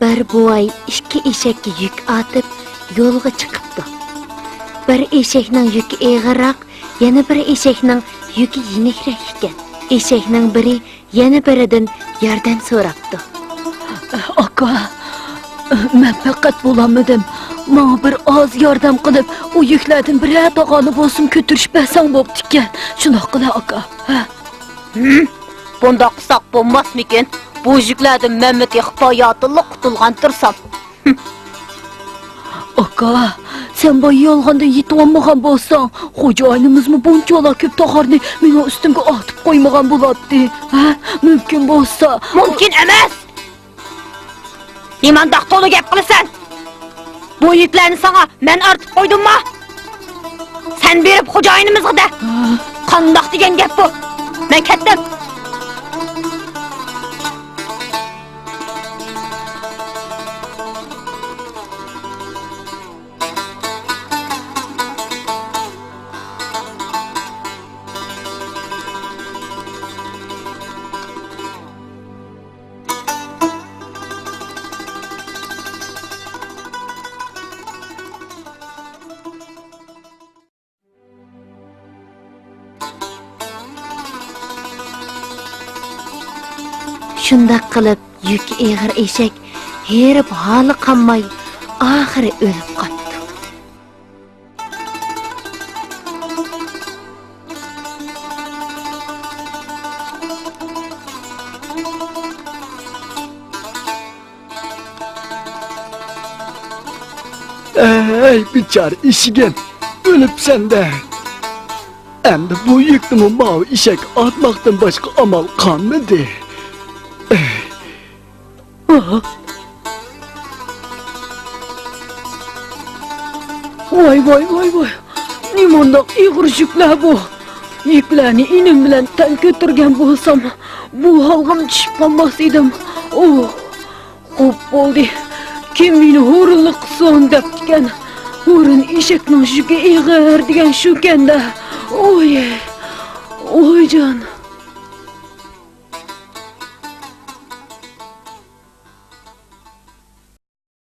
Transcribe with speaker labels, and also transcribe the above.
Speaker 1: Bir boy iki eşekka yük atıp yo'lga chiqibdi. Bir eşekning yuki og'irroq, yana bir eşekning yuki yengilroq ekan. Eşekning biri yana biridan yordam so'rabdi.
Speaker 2: Aka, men faqat bo'lamadim. Menga bir oz yordam qilib, u yuklardan biror tog'ani bo'lsin ko'tirish bersang bo'pti ekan. Shundoq qila aka.
Speaker 3: Bunda qilsak bo'lmasmikin? Bu yüklerden Mehmet hayatıyla qutulgan tursam.
Speaker 2: Aka, sen bu yolganda yetib olmagan bo'lsang, xo'jayinimizmi bunchalar ko'p tog'arni meni ustimga otib qo'ymagan bo'ladi. Ha, mumkin bo'lsa.
Speaker 3: Mumkin emas. Nimandaq to'g'ri gap qilasan? Bu yüklerini sana men ortib qo'ydimmi? Sen berib xo'jayinimizga da. Qandoq degan gap bu? Men ketdim.
Speaker 1: Shunday qilib yuki og'ir eshak herib holi qolmay oxiri o'lib qoldi.
Speaker 4: Ey bichar ishigen, o'libsan de. Endi bu yukni mavi eshak otmoqdan boshqa amal qolmadi.
Speaker 2: Voy voy voy voy. Nimandaq ig'ir yuklar bu? Yuklarni inim bilan tan ko'targan bo'lsam, bu halg'am tushib qolmas edim. Xo'p bo'ldi. Kim meni hurlik qilsin debgan. Hurun eshakning yuki ig'ir degan shu kanda. Oy jon.